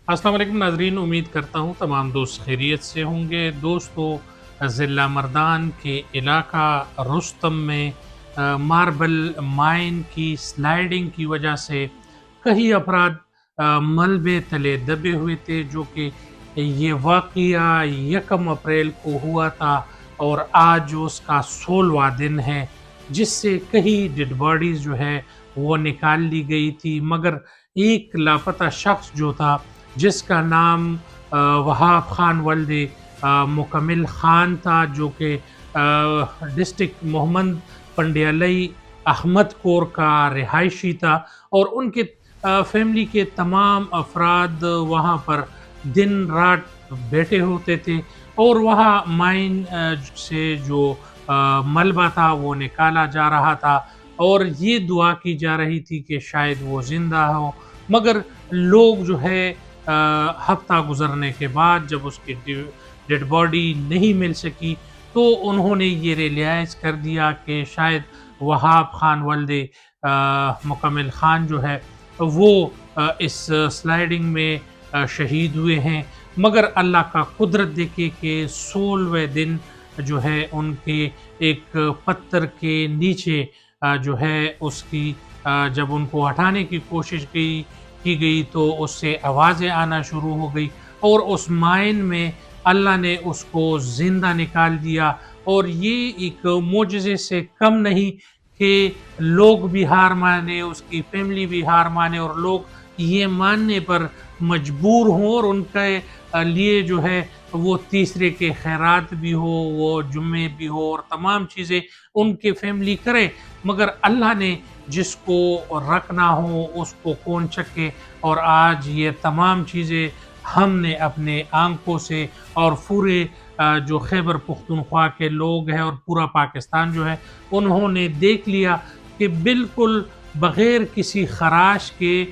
अस्सलाम वालेकुम नाजरीन, उम्मीद करता हूँ तमाम दोस्त खैरियत से होंगे। दोस्तों, ज़िला मर्दान के इलाका रुस्तम में मार्बल माइन की स्लाइडिंग की वजह से कई अफराद मलबे तले दबे हुए थे, जो कि ये वाक़या 1 अप्रैल को हुआ था और आज उसका 16वां दिन है, जिससे कई डेड बॉडीज़ जो है वो निकाल ली गई थी। मगर एक लापता शख्स जो था, जिसका नाम वहाब खान वल्दे मुकम्मिल खान था, जो कि डिस्ट्रिक्ट मोहम्मद पंडियालई अहमद कोर का रिहायशी था, और उनके फैमिली के तमाम अफराद वहाँ पर दिन रात बैठे होते थे, और वहाँ माइन से जो मलबा था वो निकाला जा रहा था, और ये दुआ की जा रही थी कि शायद वो ज़िंदा हो। मगर लोग जो है हफ्ता गुजरने के बाद जब उसकी डेड बॉडी नहीं मिल सकी, तो उन्होंने ये रियलाइज़ कर दिया कि शायद वहाब खान वल्दे मुकम्मिल खान जो है वो इस स्लाइडिंग में शहीद हुए हैं। मगर अल्लाह का कुदरत देखिए कि 16वें दिन जो है उनके एक पत्थर के नीचे जो है उसकी जब उनको हटाने की कोशिश की गई, तो उससे आवाज़ें आना शुरू हो गई, और उस माइन में अल्लाह ने उसको ज़िंदा निकाल दिया। और ये एक मोजज़े से कम नहीं कि लोग भी हार माने, उसकी फैमिली भी हार माने, और लोग ये मानने पर मजबूर हों, और उनके लिए जो है वो तीसरे के खैरात भी हो, वो जुम्मे भी हो, और तमाम चीज़ें उनकी फैमिली करे। मगर अल्लाह ने जिसको रखना हो उसको कौन चखे, और आज ये तमाम चीज़ें हमने अपने आंखों से, और पूरे जो खैबर पुख्तनख्वा के लोग हैं और पूरा पाकिस्तान जो है उन्होंने देख लिया कि बिल्कुल बग़ैर किसी ख़राश के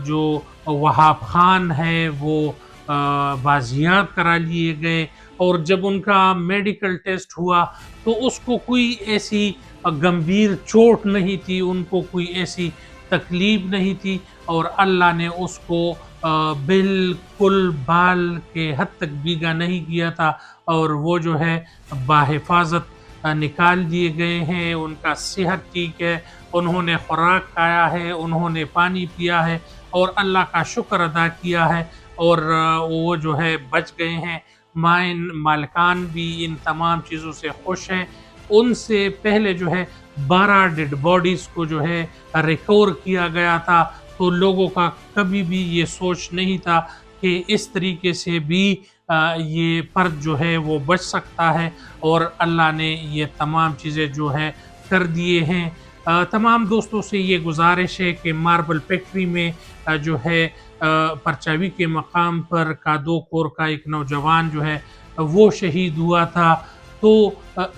जो वहाब खान है वो बाजियाब करा लिए गए, और जब उनका मेडिकल टेस्ट हुआ तो उसको कोई ऐसी गंभीर चोट नहीं थी, उनको कोई ऐसी तकलीफ नहीं थी, और अल्लाह ने उसको बिल्कुल बाल के हद तक भीगा नहीं किया था, और वो जो है बाहिफाजत निकाल दिए गए हैं। उनका सेहत ठीक है, उन्होंने खुराक खाया है, उन्होंने पानी पिया है, और अल्लाह का शुक्र अदा किया है, और वो जो है बच गए हैं। माइन मालिकान भी इन तमाम चीज़ों से खुश हैं। उनसे पहले जो है 12 डेड बॉडीज़ को जो है रिकवर किया गया था, तो लोगों का कभी भी ये सोच नहीं था कि इस तरीके से भी ये फ़र्द जो है वो बच सकता है, और अल्लाह ने ये तमाम चीज़ें जो है कर दिए हैं। तमाम दोस्तों से ये गुज़ारिश है कि मार्बल फैक्ट्री में जो है परचावी के मकाम पर कादो कोर का एक नौजवान जो है वो शहीद हुआ था। तो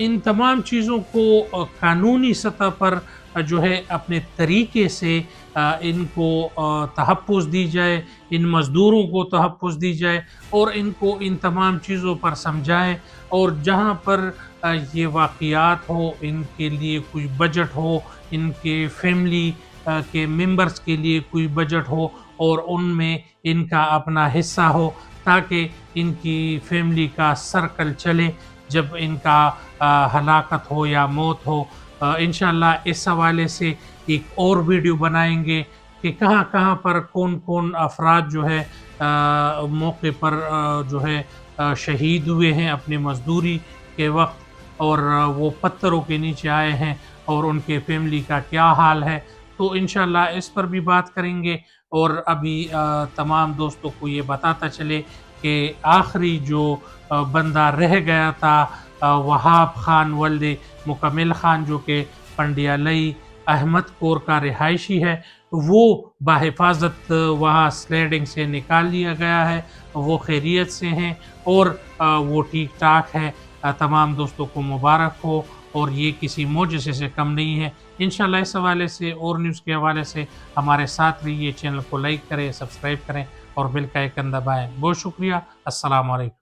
इन तमाम चीज़ों को कानूनी सतह पर जो है अपने तरीके से इनको तहफ़्फ़ुज़ दी जाए, इन मज़दूरों को तहफ़्फ़ुज़ दी जाए, और इनको इन तमाम चीज़ों पर समझाएँ, और जहाँ पर ये वाक़यात हो, इनके लिए कोई बजट हो, इनके फैमिली के मेंबर्स के लिए कोई बजट हो, और उनमें इनका अपना हिस्सा हो, ताकि इनकी फैमिली का सर्कल चले जब इनका हलाकत हो या मौत हो। इंशाअल्लाह इस हवाले से एक और वीडियो बनाएंगे कि कहाँ-कहाँ पर कौन-कौन अफराद जो है मौके पर जो है शहीद हुए हैं अपनी मज़दूरी के वक़्त, और वो पत्थरों के नीचे आए हैं, और उनके फैमिली का क्या हाल है। तो इंशाअल्लाह इस पर भी बात करेंगे, और अभी तमाम दोस्तों को ये बताता चले कि आखिरी जो बंदा रह गया था वहाब खान वल्दे मुकम्मिल खान, जो कि पंडियालई अहमद कोर का रिहायशी है, वो बाहिफाजत वहाँ स्लाइडिंग से निकाल लिया गया है। वो खैरियत से हैं, और वो ठीक ठाक है। तमाम दोस्तों को मुबारक हो, और ये किसी मोजज़े से कम नहीं है। इंशाअल्लाह इस हवाले से और न्यूज़ के हवाले से हमारे साथ रहिए। चैनल को लाइक करें, सब्सक्राइब करें, और बेल का आइकन दबाएँ। बहुत शुक्रिया। अस्सलाम वालेकुम।